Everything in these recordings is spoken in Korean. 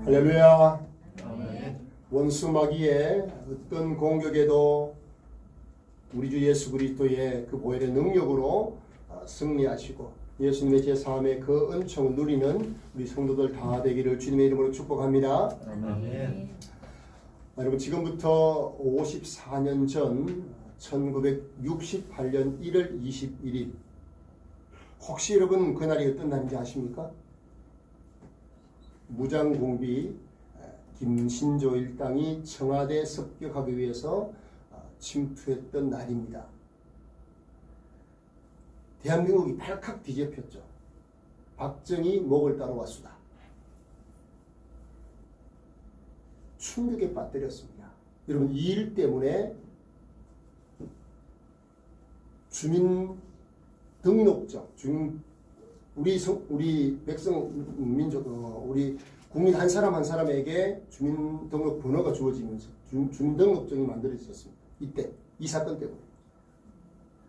할렐루야. 아멘. 원수 마귀의 어떤 공격에도 우리 주 예수 그리스도의 그 보혈의 능력으로 승리하시고 예수님의 제3의 그 은총을 누리는 우리 성도들 다 되기를 주님의 이름으로 축복합니다. 아멘. 여러분, 지금부터 54년 전 1968년 1월 21일, 혹시 여러분 그날이 어떤 날인지 아십니까? 무장공비 김신조 일당이 청와대에 습격하기 위해서 침투했던 날입니다. 대한민국이 발칵 뒤집혔죠. 박정희 목을 따러 왔수다. 충격에 빠뜨렸습니다. 여러분, 이 일 때문에 주민등록증, 우리 백성 민족, 우리 국민 한 사람 한 사람에게 주민등록 번호가 주어지면서 주민등록증이 만들어졌습니다. 이때 이 사건 때문에.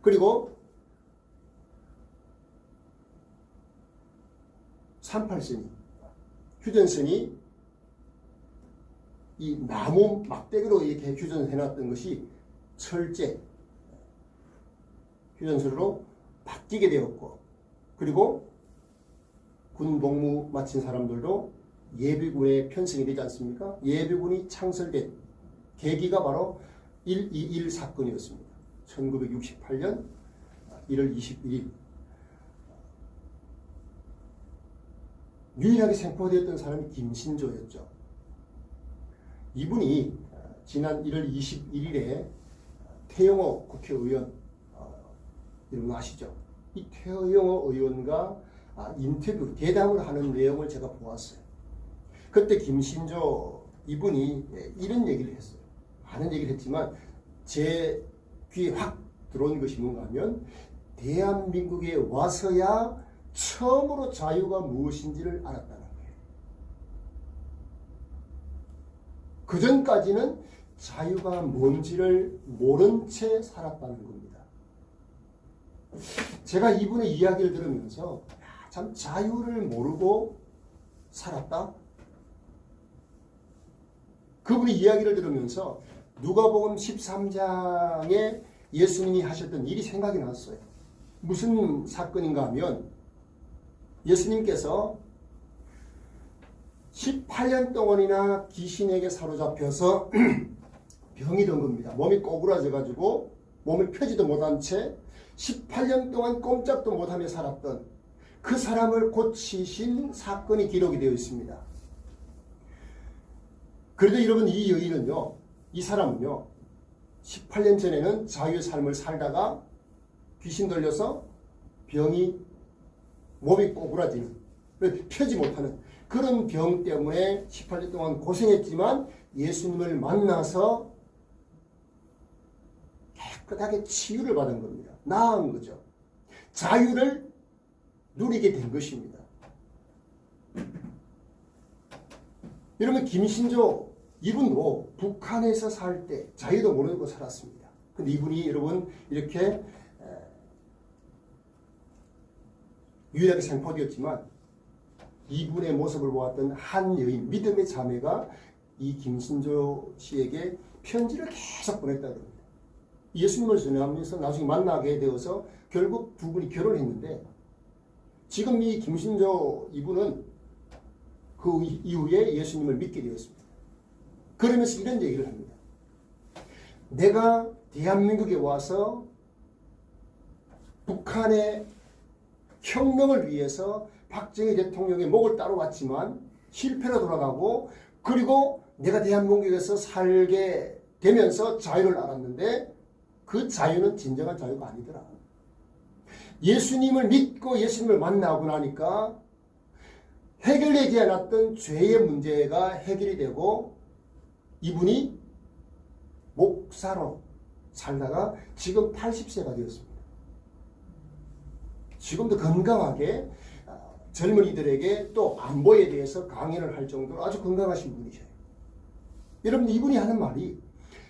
그리고 38선이, 휴전선이 이 나무 막대기로 이렇게 휴전을 해놨던 것이 철제 휴전선으로 바뀌게 되었고, 그리고 군 복무 마친 사람들도 예비군에 편성이 되지 않습니까? 예비군이 창설된 계기가 바로 1.21 사건이었습니다. 1968년 1월 21일. 유일하게 생포되었던 사람이 김신조였죠. 이분이 지난 1월 21일에 태영호 국회의원, 여러분 아시죠? 이 태영호 의원과 인터뷰, 대담을 하는 내용을 제가 보았어요. 그때 김신조 이분이 이런 얘기를 했어요. 많은 얘기를 했지만 제 귀에 확 들어온 것이 뭔가 하면, 대한민국에 와서야 처음으로 자유가 무엇인지를 알았다는 거예요. 그전까지는 자유가 뭔지를 모른 채 살았다는 겁니다. 제가 이분의 이야기를 들으면서 참 자유를 모르고 살았다? 그분의 이야기를 들으면서 누가복음 13장에 예수님이 하셨던 일이 생각이 났어요. 무슨 사건인가 하면, 예수님께서 18년 동안이나 귀신에게 사로잡혀서 병이 든 겁니다. 몸이 꼬부라져가지고 몸을 펴지도 못한 채 18년 동안 꼼짝도 못하며 살았던 그 사람을 고치신 사건이 기록이 되어 있습니다. 그런데 여러분, 이 여인은요, 이 사람은요, 18년 전에는 자유의 삶을 살다가 귀신 들려서 병이, 몸이 꼬부라지는, 펴지 못하는 그런 병 때문에 18년 동안 고생했지만 예수님을 만나서 깨끗하게 치유를 받은 겁니다. 나은 거죠. 자유를 누리게 된 것입니다. 여러분, 김신조 이분도 북한에서 살 때 자유도 모르고 살았습니다. 근데 이분이 여러분 이렇게 유일하게 생포되었지만, 이분의 모습을 보았던 한 여인, 믿음의 자매가 이 김신조 씨에게 편지를 계속 보냈다고 합니다. 예수님을 전하면서 나중에 만나게 되어서 결국 두 분이 결혼했는데, 지금 이 김신조 이분은 그 이후에 예수님을 믿게 되었습니다. 그러면서 이런 얘기를 합니다. 내가 대한민국에 와서 북한의 혁명을 위해서 박정희 대통령의 목을 따러 왔지만 실패로 돌아가고, 그리고 내가 대한민국에서 살게 되면서 자유를 알았는데 그 자유는 진정한 자유가 아니더라. 예수님을 믿고 예수님을 만나고 나니까 해결되지 않았던 죄의 문제가 해결이 되고, 이분이 목사로 살다가 지금 80세가 되었습니다. 지금도 건강하게 젊은이들에게 또 안보에 대해서 강연을 할 정도로 아주 건강하신 분이셔요. 여러분, 이분이 하는 말이,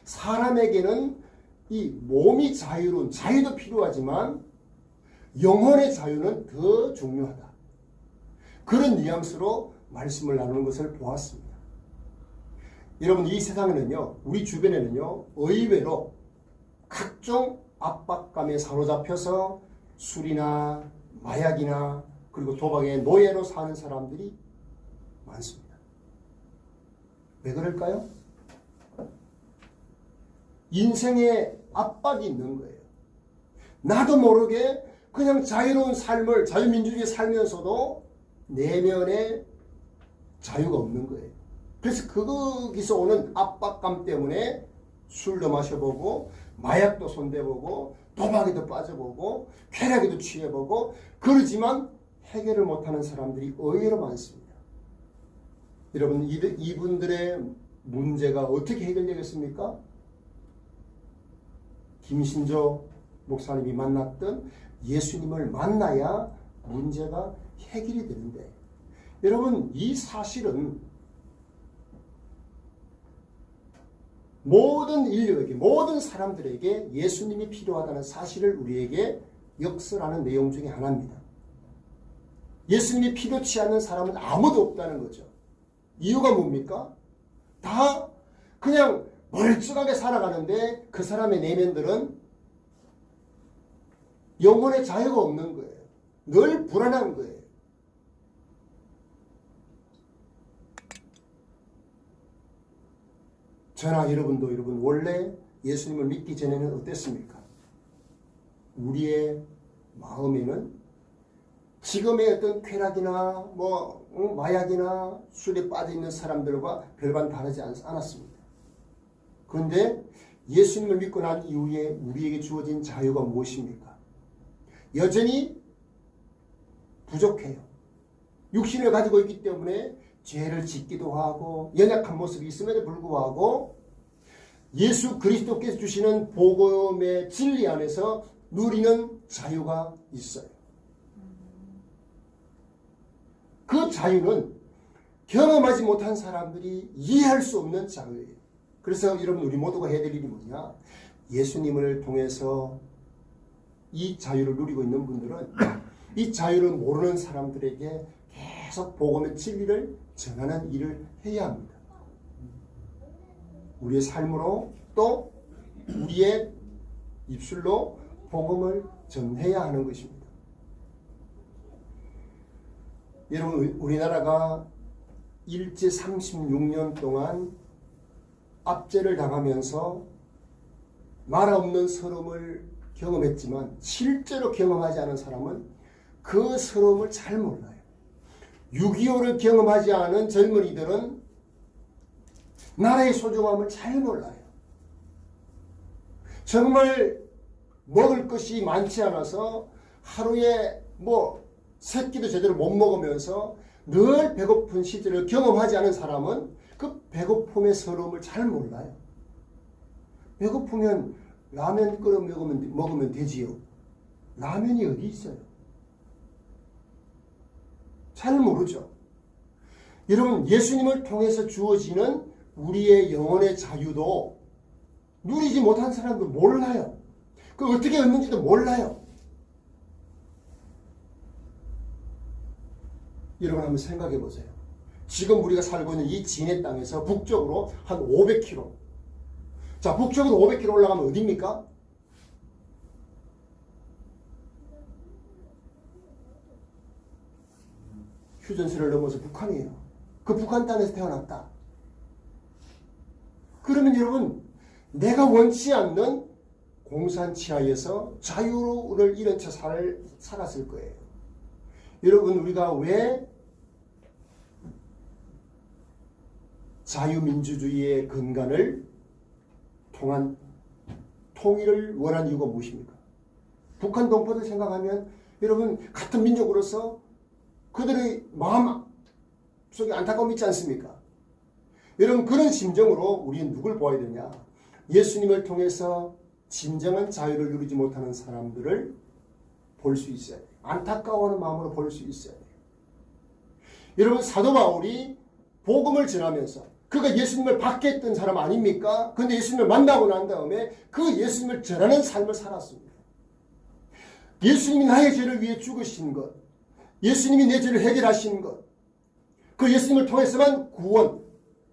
사람에게는 이 몸이 자유로운 자유도 필요하지만 영혼의 자유는 더 중요하다. 그런 뉘앙스로 말씀을 나누는 것을 보았습니다. 여러분 이 세상에는요, 우리 주변에는요, 의외로 각종 압박감에 사로잡혀서 술이나 마약이나 그리고 도박의 노예로 사는 사람들이 많습니다. 왜 그럴까요? 인생에 압박이 있는 거예요. 나도 모르게 그냥 자유로운 삶을, 자유민주주의 살면서도 내면에 자유가 없는 거예요. 그래서 거기서 오는 압박감 때문에 술도 마셔보고 마약도 손대보고 도박에도 빠져보고 쾌락에도 취해보고 그러지만 해결을 못하는 사람들이 의외로 많습니다. 여러분 이분들의 문제가 어떻게 해결되겠습니까? 김신조 목사님이 만났던 예수님을 만나야 문제가 해결이 되는데 여러분 이 사실은 모든 인류에게 모든 사람들에게 예수님이 필요하다는 사실을 우리에게 역설하는 내용 중에 하나입니다. 예수님이 필요치 않는 사람은 아무도 없다는 거죠. 이유가 뭡니까? 다 그냥 멀쩡하게 살아가는데 그 사람의 내면들은 영혼의 자유가 없는 거예요. 늘 불안한 거예요. 저나 여러분도 여러분 원래 예수님을 믿기 전에는 어땠습니까? 우리의 마음에는 지금의 어떤 쾌락이나 마약이나 술에 빠져 있는 사람들과 별반 다르지 않았습니다. 그런데 예수님을 믿고 난 이후에 우리에게 주어진 자유가 무엇입니까? 여전히 부족해요. 육신을 가지고 있기 때문에 죄를 짓기도 하고 연약한 모습이 있음에도 불구하고 예수 그리스도께서 주시는 복음의 진리 안에서 누리는 자유가 있어요. 그 자유는 경험하지 못한 사람들이 이해할 수 없는 자유예요. 그래서 여러분 우리 모두가 해야 될 일이 뭐냐? 예수님을 통해서 이 자유를 누리고 있는 분들은 이 자유를 모르는 사람들에게 계속 복음의 진리를 전하는 일을 해야 합니다. 우리의 삶으로 또 우리의 입술로 복음을 전해야 하는 것입니다. 여러분 우리나라가 일제 36년 동안 압제를 당하면서 말 없는 서름을 경험했지만 실제로 경험하지 않은 사람은 그 서름을 잘 몰라요. 6.25를 경험하지 않은 젊은이들은 나라의 소중함을 잘 몰라요. 정말 먹을 것이 많지 않아서 하루에 세 끼도 제대로 못 먹으면서 늘 배고픈 시절을 경험하지 않은 사람은 그 배고픔의 서러움을 잘 몰라요. 배고프면 라면 끓여 먹으면 되지요. 라면이 어디 있어요? 잘 모르죠. 여러분 예수님을 통해서 주어지는 우리의 영혼의 자유도 누리지 못한 사람도 몰라요. 그 어떻게 얻는지도 몰라요. 여러분 한번 생각해 보세요. 지금 우리가 살고 있는 이 진해 땅에서 북쪽으로 한 500km. 자, 북쪽으로 500km 올라가면 어디입니까? 휴전선을 넘어서 북한이에요. 그 북한 땅에서 태어났다. 그러면 여러분 내가 원치 않는 공산 치하에서 자유를 잃은 채 살았을 거예요. 여러분 우리가 왜 자유민주주의의 근간을 통한 통일을 원한 이유가 무엇입니까? 북한 동포들 생각하면 여러분 같은 민족으로서 그들의 마음 속에 안타까움이 있지 않습니까? 여러분 그런 심정으로 우리는 누굴 보아야 되냐? 예수님을 통해서 진정한 자유를 누리지 못하는 사람들을 볼 수 있어야 돼요. 안타까워하는 마음으로 볼 수 있어야 돼요. 여러분 사도 바울이 복음을 전하면서 그가 예수님을 받게 했던 사람 아닙니까? 그런데 예수님을 만나고 난 다음에 그 예수님을 전하는 삶을 살았습니다. 예수님이 나의 죄를 위해 죽으신 것, 예수님이 내 죄를 해결하신 것, 그 예수님을 통해서만 구원,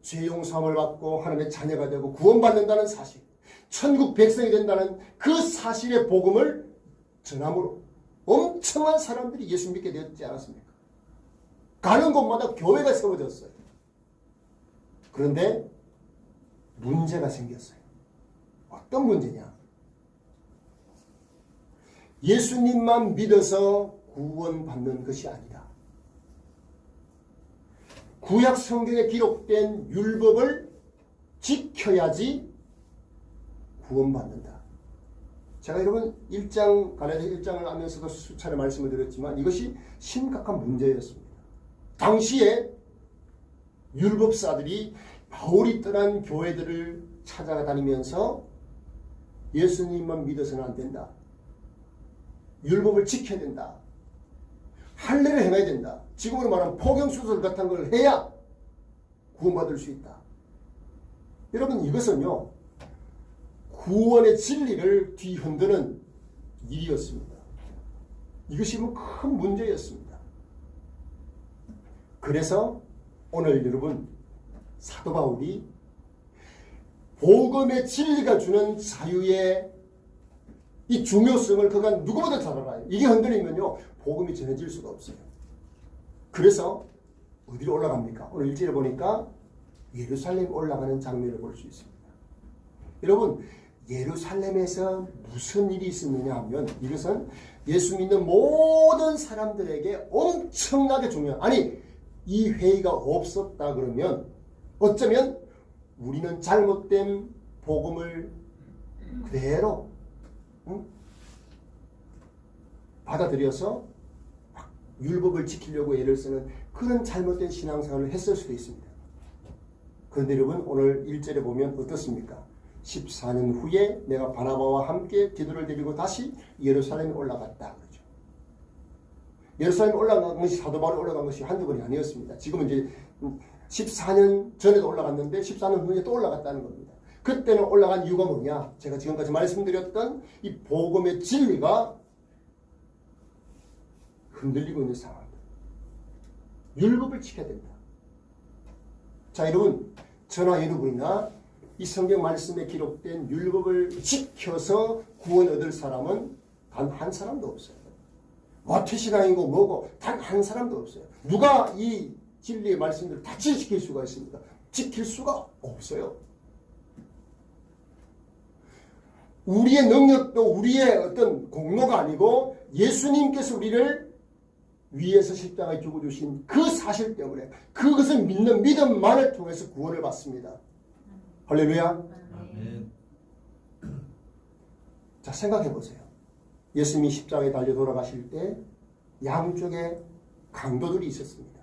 죄 용서함을 받고 하나님의 자녀가 되고 구원받는다는 사실, 천국 백성이 된다는 그 사실의 복음을 전함으로 엄청난 사람들이 예수 믿게 되었지 않았습니까? 가는 곳마다 교회가 세워졌어요. 그런데 문제가 생겼어요. 어떤 문제냐? 예수님만 믿어서 구원받는 것이 아니다. 구약 성경에 기록된 율법을 지켜야지 구원받는다. 제가 여러분 갈라디아 1장을 하면서도 수차례 말씀을 드렸지만 이것이 심각한 문제였습니다. 당시에 율법사들이 바울이 떠난 교회들을 찾아다니면서 예수님만 믿어서는 안 된다. 율법을 지켜야 된다. 할례를 행해야 된다. 지금으로 말하면 포경수술 같은 걸 해야 구원받을 수 있다. 여러분 이것은요. 구원의 진리를 뒤흔드는 일이었습니다. 이것이 큰 문제였습니다. 그래서 오늘 여러분 사도 바울이 복음의 진리가 주는 자유의 이 중요성을 그가 누구보다 잘 알아요. 이게 흔들리면요 복음이 전해질 수가 없어요. 그래서 어디로 올라갑니까? 오늘 1절에 보니까 예루살렘 올라가는 장면을 볼 수 있습니다. 여러분 예루살렘에서 무슨 일이 있었느냐 하면 이것은 예수 믿는 모든 사람들에게 엄청나게 중요한, 아니 이 회의가 없었다 그러면 어쩌면 우리는 잘못된 복음을 그대로 받아들여서 율법을 지키려고 애를 쓰는 그런 잘못된 신앙생활을 했을 수도 있습니다. 그런데 여러분 오늘 1절에 보면 어떻습니까? 14년 후에 내가 바나바와 함께 디도를 데리고 다시 예루살렘에 올라갔다 그러죠. 예루살렘에 올라간 것이 사도 바울이 올라간 것이 한두 번이 아니었습니다. 지금은 이제 14년 전에도 올라갔는데 14년 후에 또 올라갔다는 겁니다. 그때는 올라간 이유가 뭐냐? 제가 지금까지 말씀드렸던 이 복음의 진리가 흔들리고 있는 상황입니다. 율법을 지켜야 된다. 자 여러분 저나 여러분이나 이 성경 말씀에 기록된 율법을 지켜서 구원 얻을 사람은 단 한 사람도 없어요. 와퇴신앙이고 뭐고 단 한 사람도 없어요. 누가 이 진리의 말씀들을 다 지킬 수가 있습니까? 지킬 수가 없어요. 우리의 능력도 우리의 어떤 공로가 아니고 예수님께서 우리를 위에서 십자가에 죽어주신 그 사실 때문에 그것을 믿는 믿음만을 통해서 구원을 받습니다. 할렐루야. 아멘. 자 생각해 보세요. 예수님이 십자가에 달려 돌아가실 때 양쪽에 강도들이 있었습니다.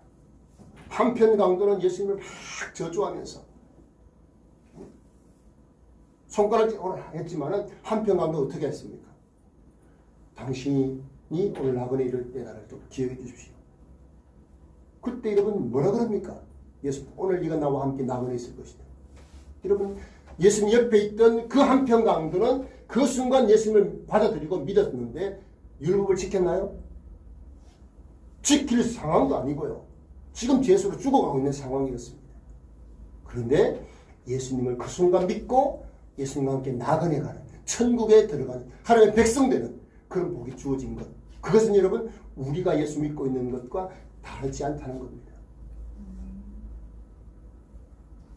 한편 강도는 예수님을 막 저주하면서 손가락질을 했지만은 한편 강도 어떻게 했습니까? 당신이 오늘 나그네 이럴 때 나를 좀 기억해 주십시오. 그때 여러분 뭐라 그럽니까? 예수 오늘 네가 나와 함께 나그네 있을 것이다. 여러분 예수님 옆에 있던 그 한편 강도는 그 순간 예수님을 받아들이고 믿었는데 율법을 지켰나요? 지킬 상황도 아니고요. 지금 죄수로 죽어가고 있는 상황이었습니다. 그런데 예수님을 그 순간 믿고 예수님과 함께 나그네 가는 천국에 들어가는 하나님의 백성 되는 그런 복이 주어진 것. 그것은 여러분 우리가 예수 믿고 있는 것과 다르지 않다는 겁니다.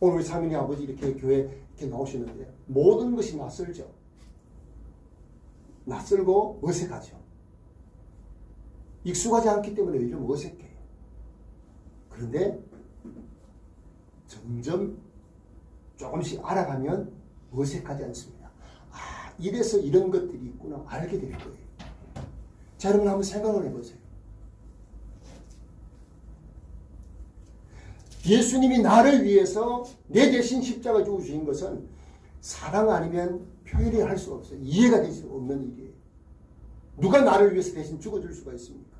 오늘 우리 상민이 아버지 이렇게 교회 이렇게 나오시는데 모든 것이 낯설죠. 낯설고 어색하죠. 익숙하지 않기 때문에 요즘 어색해요. 그런데 점점 조금씩 알아가면 어색하지 않습니다. 아, 이래서 이런 것들이 있구나 알게 될 거예요. 자, 여러분 한번 생각을 해보세요. 예수님이 나를 위해서 내 대신 십자가 죽으신 것은 사랑 아니면 표현이 할 수 없어요. 이해가 될 수 없는 일이에요. 누가 나를 위해서 대신 죽어줄 수가 있습니까?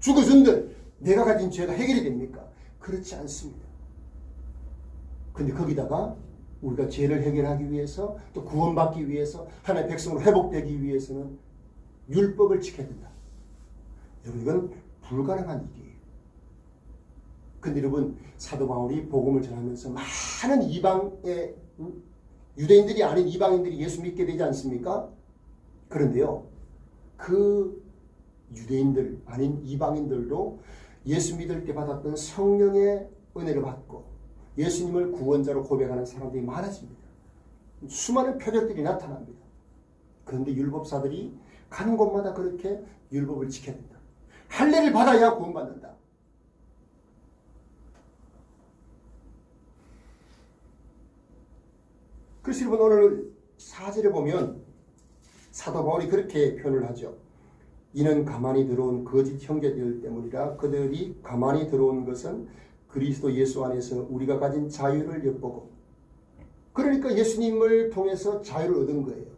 죽어준들 내가 가진 죄가 해결이 됩니까? 그렇지 않습니다. 근데 거기다가 우리가 죄를 해결하기 위해서 또 구원받기 위해서 하나님의 백성으로 회복되기 위해서는 율법을 지켜야 된다. 여러분 이건 불가능한 일이에요. 근데 여러분, 사도 바울이 복음을 전하면서 많은 이방의 유대인들이 아닌 이방인들이 예수 믿게 되지 않습니까? 그런데요, 그 유대인들 아닌 이방인들도 예수 믿을 때 받았던 성령의 은혜를 받고 예수님을 구원자로 고백하는 사람들이 많아집니다. 수많은 표적들이 나타납니다. 그런데 율법사들이 가는 곳마다 그렇게 율법을 지켜야 된다. 할례를 받아야 구원받는다. 그래서 여러분, 오늘 4절에 보면 사도 바울이 그렇게 표현을 하죠. 이는 가만히 들어온 거짓 형제들 때문이라. 그들이 가만히 들어온 것은 그리스도 예수 안에서 우리가 가진 자유를 엿보고, 그러니까 예수님을 통해서 자유를 얻은 거예요.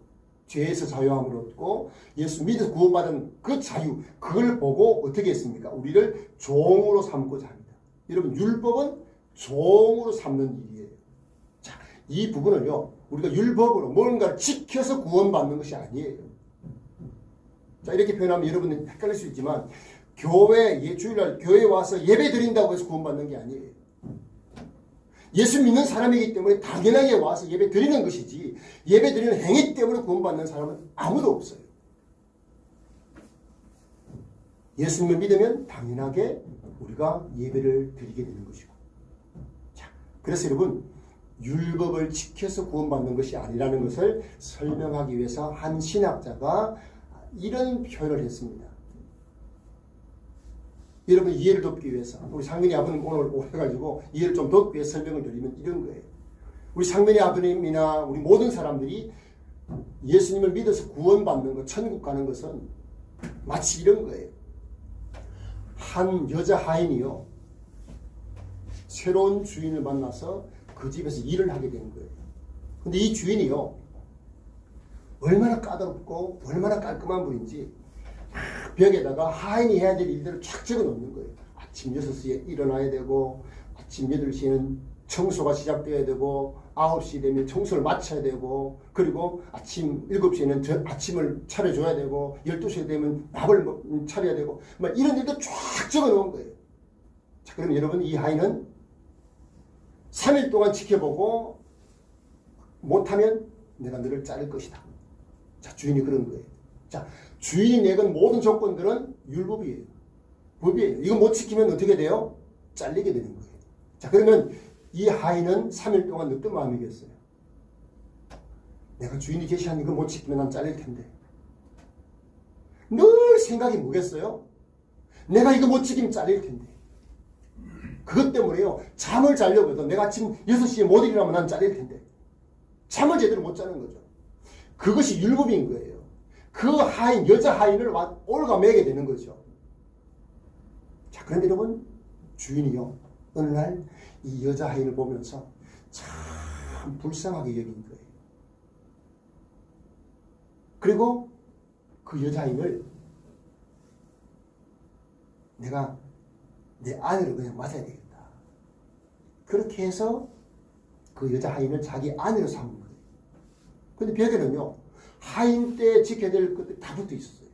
죄에서 자유함을 얻고 예수 믿어서 구원받은 그 자유, 그걸 보고 어떻게 했습니까? 우리를 종으로 삼고자 합니다. 여러분, 율법은 종으로 삼는 일이에요. 자, 이 부분을요, 우리가 율법으로 뭔가를 지켜서 구원받는 것이 아니에요. 자, 이렇게 표현하면 여러분은 헷갈릴 수 있지만, 교회, 주일날 교회에 와서 예배 드린다고 해서 구원받는 게 아니에요. 예수 믿는 사람이기 때문에 당연하게 와서 예배 드리는 것이지, 예배 드리는 행위 때문에 구원받는 사람은 아무도 없어요. 예수님을 믿으면 당연하게 우리가 예배를 드리게 되는 것이고. 자, 그래서 여러분, 율법을 지켜서 구원받는 것이 아니라는 것을 설명하기 위해서 한 신학자가 이런 표현을 했습니다. 여러분 이해를 돕기 위해서, 우리 상민이 아버님 오늘 오셔가지고 이해를 좀 돕기 위해서 설명을 드리면 이런 거예요. 우리 상민이 아버님이나 우리 모든 사람들이 예수님을 믿어서 구원받는 것, 천국 가는 것은 마치 이런 거예요. 한 여자 하인이요, 새로운 주인을 만나서 그 집에서 일을 하게 된 거예요. 근데 이 주인이요, 얼마나 까다롭고 얼마나 깔끔한 분인지 벽에다가 하인이 해야 될 일들을 쫙 적어 놓는 거예요. 아침 6시에 일어나야 되고, 아침 8시에는 청소가 시작돼야 되고, 9시 되면 청소를 마쳐야 되고, 그리고 아침 7시에는 아침을 차려줘야 되고, 12시 되면 밥을 차려야 되고, 막 이런 일도 쫙 적어 놓은 거예요. 자, 그럼 여러분, 이 하인은 3일 동안 지켜보고 못하면 내가 너를 자를 것이다. 자, 주인이 그런 거예요. 자, 주인이 내건 모든 조건들은 율법이에요. 법이에요. 이거 못 지키면 어떻게 돼요? 잘리게 되는 거예요. 자, 그러면 이 하인은 3일 동안 어떤 마음이겠어요? 내가 주인이 제시한 이거 못 지키면 난 잘릴 텐데. 늘 생각이 뭐겠어요? 내가 이거 못 지키면 잘릴 텐데. 그것 때문에요, 잠을 자려고도 내가 아침 6시에 못 일어나면 난 잘릴 텐데. 잠을 제대로 못 자는 거죠. 그것이 율법인 거예요. 그 하인, 여자 하인을 올가매게 되는 거죠. 자, 그런데 여러분, 주인이요, 어느 날 이 여자 하인을 보면서 참 불쌍하게 여긴 거예요. 그리고 그 여자 하인을 내가 내 아내로 그냥 맞아야 되겠다. 그렇게 해서 그 여자 하인을 자기 아내로 삼은 거예요. 근데 벽에는요, 하인 때 지켜야 될 것들이 다 붙어 있었어요.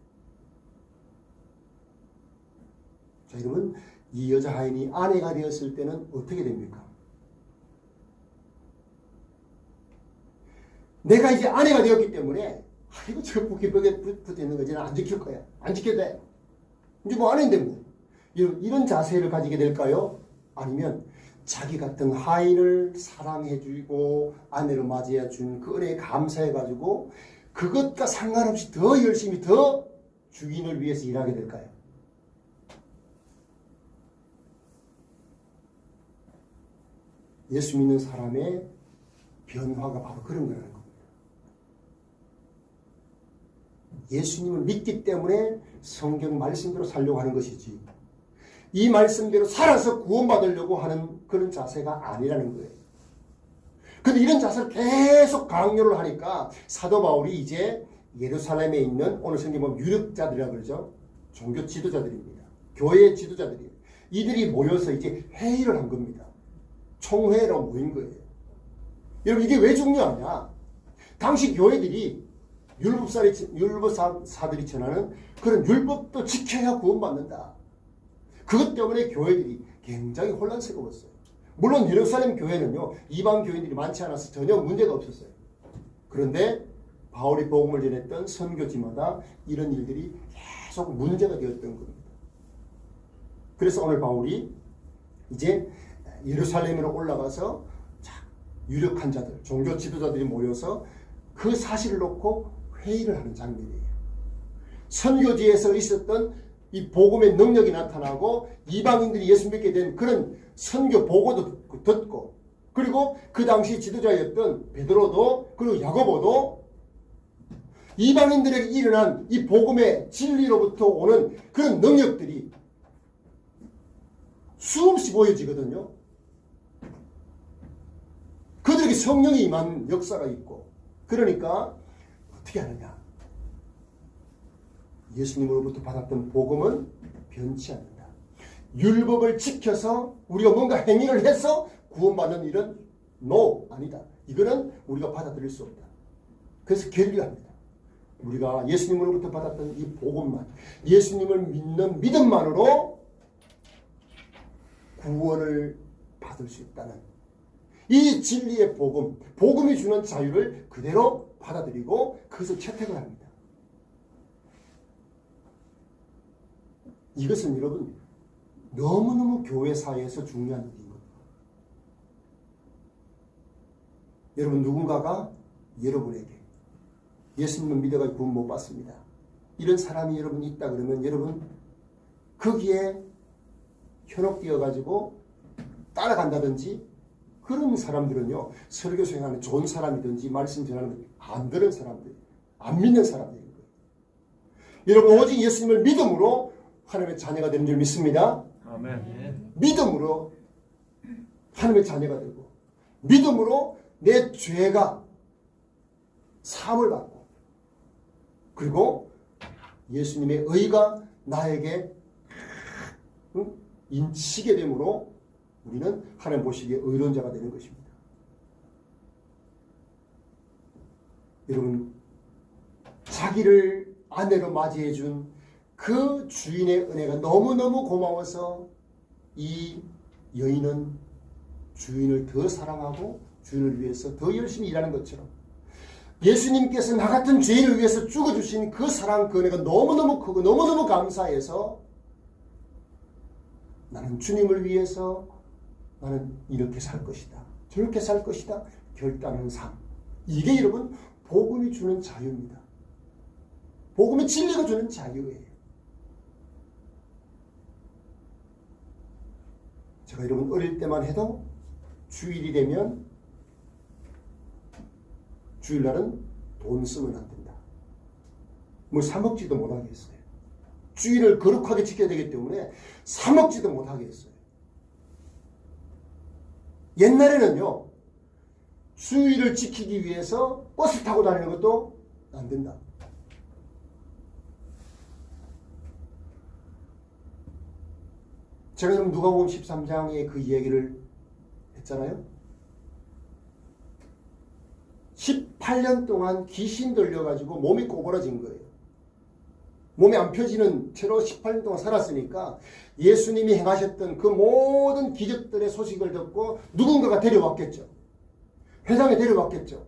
자, 여러분, 이 여자 하인이 아내가 되었을 때는 어떻게 됩니까? 내가 이제 아내가 되었기 때문에, 아이고, 저 벽에 붙어 있는 거지. 난 안 지킬 거야. 안 지켜도 돼. 이제 뭐 아내인데 뭐. 이런 자세를 가지게 될까요? 아니면 자기 같은 하인을 사랑해주고 아내로 맞이해준 그 은혜에 감사해가지고 그것과 상관없이 더 열심히 더 주인을 위해서 일하게 될까요? 예수 믿는 사람의 변화가 바로 그런 거라는 겁니다. 예수님을 믿기 때문에 성경 말씀대로 살려고 하는 것이지, 이 말씀대로 살아서 구원받으려고 하는 그런 자세가 아니라는 거예요. 근데 이런 자세를 계속 강요를 하니까 사도 바울이 이제 예루살렘에 있는, 오늘 성경 보면 유력자들이라고 그러죠. 종교 지도자들입니다. 교회 지도자들이에요. 이들이 모여서 이제 회의를 한 겁니다. 총회로 모인 거예요. 여러분, 이게 왜 중요하냐? 당시 교회들이 율법사들이 전하는 그런 율법도 지켜야 구원받는다. 그것 때문에 교회들이 굉장히 혼란스러웠어요. 물론 예루살렘 교회는요, 이방 교인들이 많지 않아서 전혀 문제가 없었어요. 그런데 바울이 복음을 전했던 선교지마다 이런 일들이 계속 문제가 되었던 겁니다. 그래서 오늘 바울이 이제 예루살렘으로 올라가서 유력한 자들, 종교 지도자들이 모여서 그 사실을 놓고 회의를 하는 장면이에요. 선교지에서 있었던 이 복음의 능력이 나타나고 이방인들이 예수 믿게 된 그런 선교 보고도 듣고, 그리고 그 당시 지도자였던 베드로도 그리고 야고보도 이방인들에게 일어난 이 복음의 진리로부터 오는 그런 능력들이 수없이 보여지거든요. 그들에게 성령이 임한 역사가 있고, 그러니까 어떻게 하느냐? 예수님으로부터 받았던 복음은 변치 않는다. 율법을 지켜서 우리가 뭔가 행위를 해서 구원받는 일은 아니다. 이거는 우리가 받아들일 수 없다. 그래서 결의합니다. 우리가 예수님으로부터 받았던 이 복음만, 예수님을 믿는 믿음만으로 구원을 받을 수 있다는 이 진리의 복음, 복음이 주는 자유를 그대로 받아들이고 그것을 채택을 합니다. 이것은 여러분 너무너무 교회 사회에서 중요한 일인 겁니다. 여러분, 누군가가 여러분에게 예수님을 믿어가지고 구원 못 받습니다, 이런 사람이 여러분 있다 그러면 여러분 거기에 현혹되어가지고 따라간다든지, 그런 사람들은요, 설교 수행하는 좋은 사람이든지 말씀 전하는 안 들은 사람들, 안 믿는 사람들인 거예요. 여러분, 오직 예수님을 믿음으로 하나님의 자녀가 되는 줄 믿습니다. 아멘. 믿음으로 하나님의 자녀가 되고, 믿음으로 내 죄가 사함을 받고, 그리고 예수님의 의가 나에게 인치게 되므로 우리는 하나님 보시기에 의로운 자가 되는 것입니다. 여러분, 자기를 아내로 맞이해 준 그 주인의 은혜가 너무너무 고마워서 이 여인은 주인을 더 사랑하고 주인을 위해서 더 열심히 일하는 것처럼, 예수님께서 나 같은 죄인을 위해서 죽어주신 그 사랑, 그 은혜가 너무너무 크고 너무너무 감사해서 나는 주님을 위해서 나는 이렇게 살 것이다, 저렇게 살 것이다 결단하는 삶, 이게 여러분 복음이 주는 자유입니다. 복음의 진리가 주는 자유예요. 제가 여러분 어릴 때만 해도 주일이 되면 주일날은 돈 쓰면 안 된다, 뭐 사 먹지도 못하게 했어요. 주일을 거룩하게 지켜야 되기 때문에 사 먹지도 못하게 했어요. 옛날에는요, 주일을 지키기 위해서 버스 타고 다니는 것도 안 된다. 제가 여러분 누가복음 13장에 그 이야기를 했잖아요. 18년 동안 귀신 들려가지고 몸이 꼬부라진 거예요. 몸이 안 펴지는 채로 18년 동안 살았으니까 예수님이 행하셨던 그 모든 기적들의 소식을 듣고 누군가가 데려왔겠죠. 회당에 데려왔겠죠.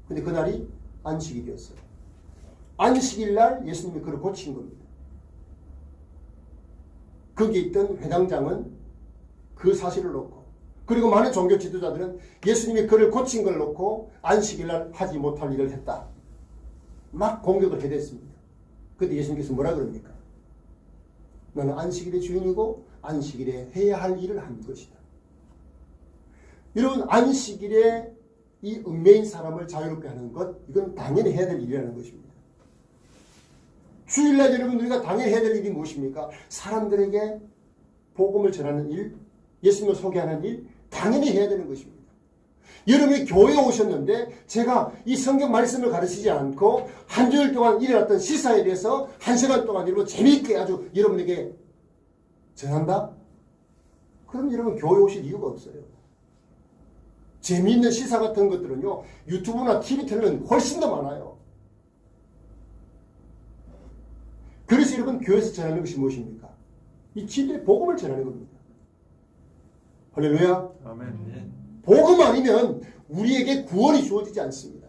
근데 그날이 안식일이었어요. 안식일 날 예수님이 그를 고친 겁니다. 거기 있던 회당장은 그 사실을 놓고, 그리고 많은 종교 지도자들은 예수님이 그를 고친 걸 놓고 안식일날 하지 못할 일을 했다, 막 공격을 해댔습니다. 그런데 예수님께서 뭐라 그럽니까? 너는 안식일의 주인이고 안식일에 해야 할 일을 한 것이다. 여러분, 안식일에 이 얽매인 사람을 자유롭게 하는 것, 이건 당연히 해야 될 일이라는 것입니다. 주일날 여러분 우리가 당연히 해야 될 일이 무엇입니까? 사람들에게 복음을 전하는 일, 예수님을 소개하는 일, 당연히 해야 되는 것입니다. 여러분이 교회에 오셨는데 제가 이 성경 말씀을 가르치지 않고 한 주일 동안 일어났던 시사에 대해서 1시간 동안 여러분 재미있게 아주 여러분에게 전한다? 그럼 여러분 교회 오실 이유가 없어요. 재미있는 시사 같은 것들은요, 유튜브나 TV 틀면 훨씬 더 많아요. 그래서 여러분 교회에서 전하는 것이 무엇입니까? 이 진리의 복음을 전하는 겁니다. 할렐루야. 아멘. 복음 아니면 우리에게 구원이 주어지지 않습니다.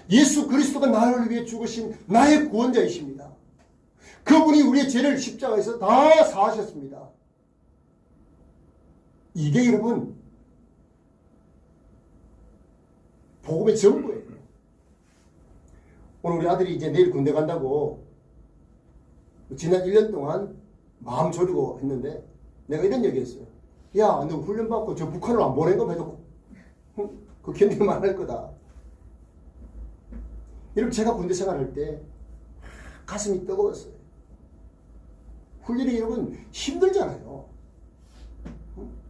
예수 그리스도가 나를 위해 죽으신 나의 구원자이십니다. 그분이 우리의 죄를 십자가에서 다 사하셨습니다. 이게 여러분 복음의 전부예요. 오늘 우리 아들이 이제 내일 군대 간다고 지난 1년 동안 마음 졸이고 했는데 내가 이런 얘기했어요. 야, 너 훈련 받고 저 북한으로 안 보낸 거 해도 그 견딜만 할 거다. 여러분 제가 군대 생활할 때 가슴이 뜨거웠어요. 훈련이 여러분 힘들잖아요.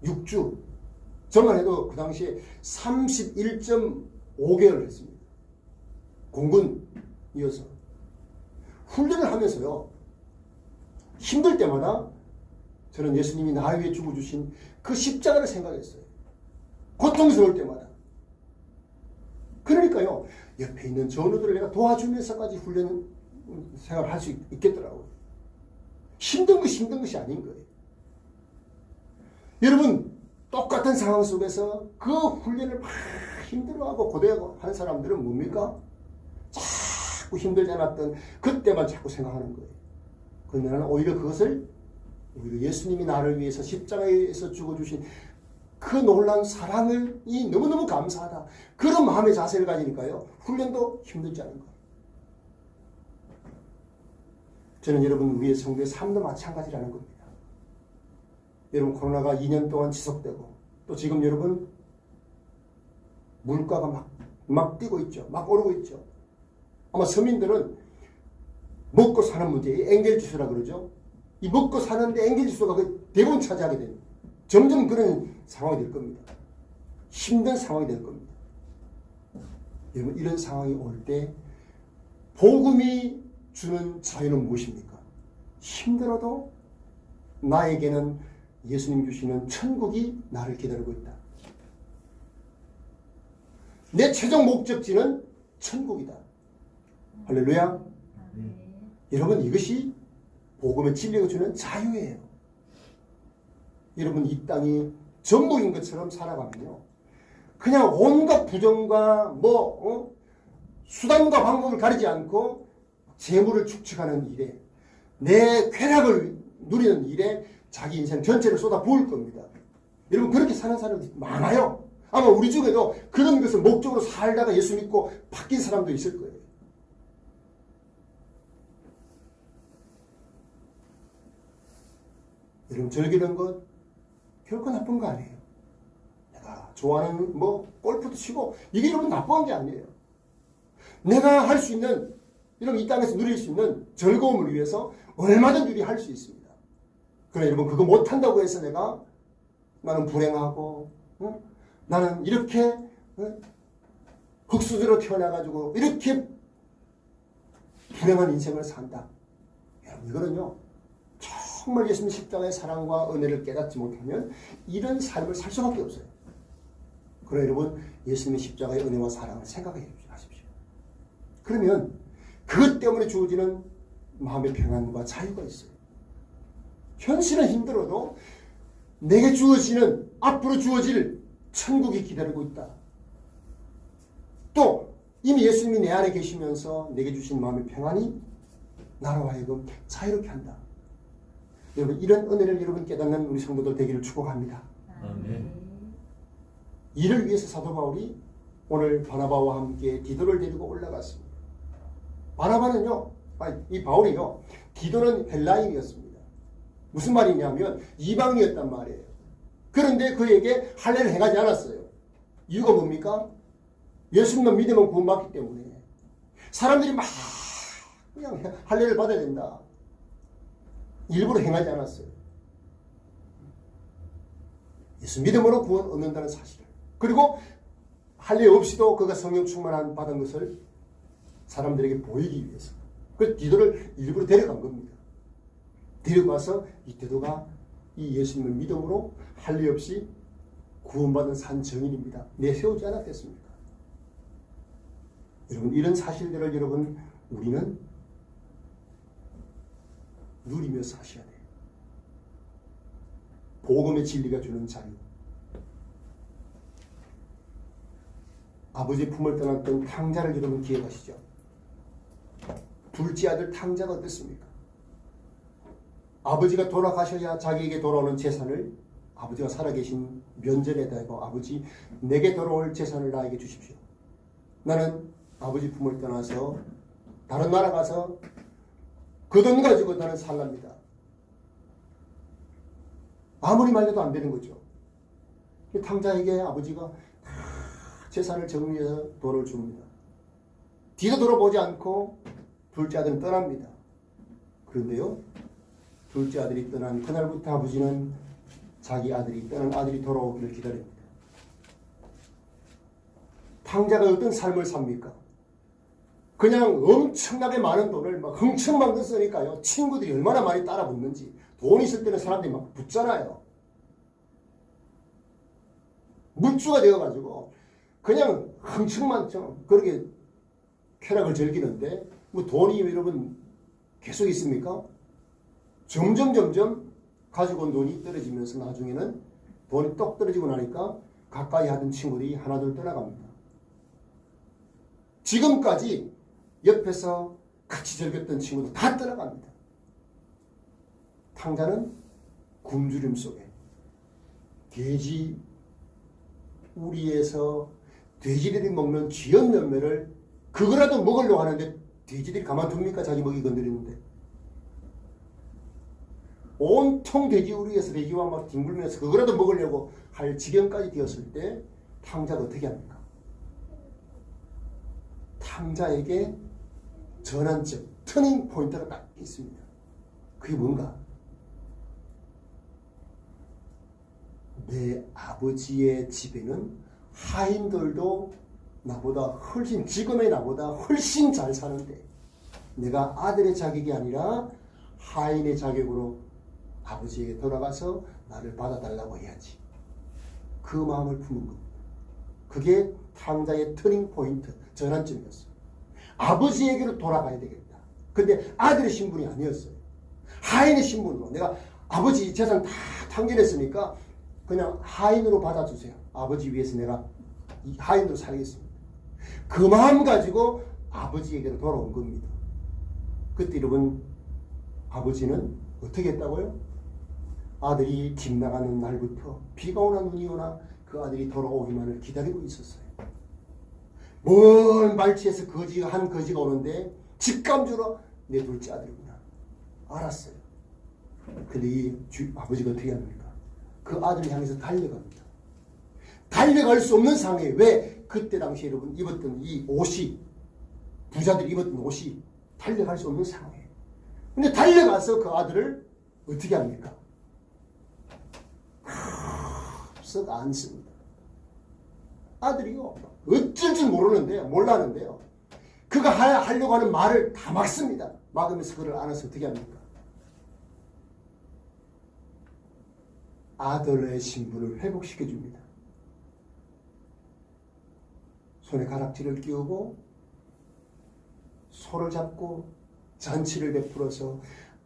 6주. 저만 해도 그 당시에 31.5개월을 했습니다. 공군이어서. 훈련을 하면서요. 힘들 때마다 저는 예수님이 나를 위해 죽어주신 그 십자가를 생각했어요. 고통스러울 때마다. 그러니까요. 옆에 있는 전우들을 내가 도와주면서까지 훈련 생활을 할 수 있겠더라고요. 힘든 것이 아닌 거예요. 여러분 똑같은 상황 속에서 그 훈련을 막 힘들어하고 고대하고 하는 사람들은 뭡니까? 자꾸 힘들지 않았던 그때만 자꾸 생각하는 거예요. 그런데 나는 오히려 그것을 예수님이 나를 위해서 십자가에서 죽어주신 그 놀라운 사랑이 너무너무 감사하다. 그런 마음의 자세를 가지니까요. 훈련도 힘들지 않은 거예요. 저는 여러분 우리의 성도의 삶도 마찬가지라는 겁니다. 여러분 코로나가 2년 동안 지속되고 또 지금 여러분 물가가 막 뛰고 있죠. 막 오르고 있죠. 아마 서민들은 먹고 사는 문제, 엔겔지수라 그러죠. 이 먹고 사는데 엔겔지수가 대부분 차지하게 됩니다. 점점 그런 상황이 될 겁니다. 힘든 상황이 될 겁니다. 여러분 이런 상황이 올 때 복음이 주는 자유는 무엇입니까? 힘들어도 나에게는 예수님 주시는 천국이 나를 기다리고 있다. 내 최종 목적지는 천국이다. 할렐루야. 여러분 이것이 복음의 진리가 주는 자유예요. 여러분 이 땅이 전부인 것처럼 살아가면요. 그냥 온갖 부정과 수단과 방법을 가리지 않고 재물을 축적하는 일에 내 쾌락을 누리는 일에 자기 인생 전체를 쏟아 부을 겁니다. 여러분 그렇게 사는 사람들이 많아요. 아마 우리 중에도 그런 것을 목적으로 살다가 예수 믿고 바뀐 사람도 있을 거예요. 여러분 즐기는 것 결코 나쁜 거 아니에요. 내가 좋아하는 골프도 치고 이게 여러분 나쁜 게 아니에요. 내가 할 수 있는 여러분 이 땅에서 누릴 수 있는 즐거움을 위해서 얼마든지 우리 할 수 있습니다. 그러나 여러분 그거 못한다고 해서 나는 불행하고 나는 이렇게 흙수저로 태어나가지고 이렇게 불행한 인생을 산다. 여러분 이거는요 정말 예수님 십자가의 사랑과 은혜를 깨닫지 못하면 이런 삶을 살 수밖에 없어요. 그러나 여러분 예수님의 십자가의 은혜와 사랑을 생각해 하십시오. 그러면 그것 때문에 주어지는 마음의 평안과 자유가 있어요. 현실은 힘들어도 내게 주어지는 앞으로 주어질 천국이 기다리고 있다. 또 이미 예수님이 내 안에 계시면서 내게 주신 마음의 평안이 나로 하여금 자유롭게 한다. 여러분 이런 은혜를 여러분 깨닫는 우리 성도들 되기를 축복합니다. 아멘. 이를 위해서 사도 바울이 오늘 바나바와 함께 디도를 데리고 올라갔습니다. 바나바는요, 이 바울이요, 디도는 헬라인이었습니다. 무슨 말이냐면 이방인이었단 말이에요. 그런데 그에게 할례를 행하지 않았어요. 이유가 뭡니까? 예수님만 믿으면 구원받기 때문에 사람들이 막 그냥 할례를 받아야 된다. 일부러 행하지 않았어요. 예수 믿음으로 구원 얻는다는 사실을. 그리고 할례 없이도 그가 성령 충만한 받은 것을 사람들에게 보이기 위해서. 그 디도를 일부러 데려간 겁니다. 데려가서 이 디도가 이 예수님을 믿음으로 할례 없이 구원받은 산 증인입니다. 내세우지 않았겠습니까? 여러분 이런 사실들을 여러분 우리는 누리며 사셔야 돼요. 복음의 진리가 주는 자유. 아버지 품을 떠났던 탕자를 여러분 기억하시죠? 둘째 아들 탕자가 어땠습니까? 아버지가 돌아가셔야 자기에게 돌아오는 재산을 아버지가 살아계신 면전에 대고 아버지 내게 돌아올 재산을 나에게 주십시오. 나는 아버지 품을 떠나서 다른 나라 가서 그 돈 가지고 나는 살랍니다. 아무리 말해도 안 되는 거죠. 탕자에게 아버지가 재산을 정리해서 돈을 줍니다. 뒤도 돌아보지 않고 둘째 아들은 떠납니다. 그런데요, 둘째 아들이 떠난 그날부터 아버지는 자기 아들이 떠난 아들이 돌아오기를 기다립니다. 탕자가 어떤 삶을 삽니까? 그냥 엄청나게 많은 돈을 막 흥청망청 쓰니까요, 친구들이 얼마나 많이 따라 붙는지. 돈 있을 때는 사람들이 막 붙잖아요. 물주가 되어가지고 그냥 흥청망청 그렇게 쾌락을 즐기는데 뭐 돈이 여러분 계속 있습니까? 점점 가지고 온 돈이 떨어지면서 나중에는 돈이 똑 떨어지고 나니까 가까이 하던 친구들이 하나둘 떠나갑니다. 지금까지 옆에서 같이 즐겼던 친구들 다 떠나갑니다. 탕자는 굶주림 속에 돼지 우리에서 돼지들이 먹는 쥐연 열매를 그거라도 먹으려고 하는데 돼지들이 가만둡니까? 자기 먹이 건드리는데. 온통 돼지 우리에서 돼지와 막 뒹굴면서 그거라도 먹으려고 할 지경까지 되었을 때 탕자가 어떻게 합니까? 탕자에게 전환점, 터닝 포인트가 딱 있습니다. 그게 뭔가? 내 아버지의 집에는 하인들도 나보다 훨씬, 지금의 나보다 훨씬 잘 사는데 내가 아들의 자격이 아니라 하인의 자격으로 아버지에게 돌아가서 나를 받아달라고 해야지. 그 마음을 품은 겁니다. 그게 탕자의 터닝 포인트, 전환점이었어요. 아버지에게로 돌아가야 되겠다. 근데 아들의 신분이 아니었어요. 하인의 신분으로 내가 아버지 재산 다 탕진했으니까 그냥 하인으로 받아주세요. 아버지 위해서 내가 하인으로 살겠습니다. 그 마음 가지고 아버지에게로 돌아온 겁니다. 그때 여러분 아버지는 어떻게 했다고요? 아들이 집 나가는 날부터 비가 오나 눈이 오나 그 아들이 돌아오기만을 기다리고 있었어요. 먼 말치에서 한 거지가 오는데 직감주로 내 둘째 아들이구나 알았어요. 근데 이 아버지가 어떻게 합니까? 그 아들을 향해서 달려갑니다. 달려갈 수 없는 상황에 왜 그때 당시에 여러분 입었던 이 옷이 부자들이 입었던 옷이 달려갈 수 없는 상황이에요. 근데 달려가서 그 아들을 어떻게 합니까? 썩 안습니다. 아들이요 어쩔 줄 몰랐는데요. 그가 하려고 하는 말을 다 막습니다. 막으면서 그를 안아서 어떻게 합니까? 아들의 신분을 회복시켜 줍니다. 손에 가락지를 끼우고 손을 잡고 잔치를 베풀어서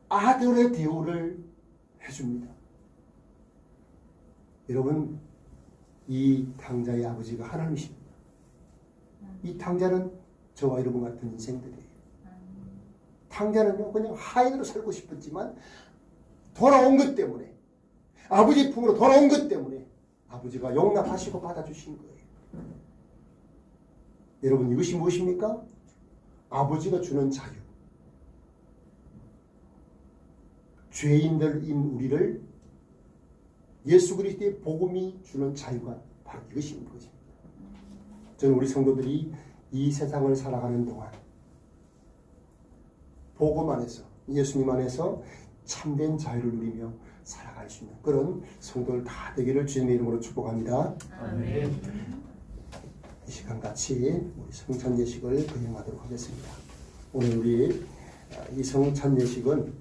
아들의 대우를 해줍니다. 여러분 이 탕자의 아버지가 하나님이십니다. 이 탕자는 저와 여러분 같은 인생들이에요. 탕자는요 그냥 하인으로 살고 싶었지만 돌아온 것 때문에 아버지 품으로 돌아온 것 때문에 아버지가 용납하시고 받아주신 거예요. 여러분 이것이 무엇입니까? 아버지가 주는 자유. 죄인들인 우리를 예수 그리스도의 복음이 주는 자유가 바로 이것이 있는 것입니다. 저는 우리 성도들이 이 세상을 살아가는 동안 복음 안에서 예수님 안에서 참된 자유를 누리며 살아갈 수 있는 그런 성도들 다 되기를 주님의 이름으로 축복합니다. 아멘. 이 시간 같이 우리 성찬 예식을 거행하도록 하겠습니다. 오늘 우리 이 성찬 예식은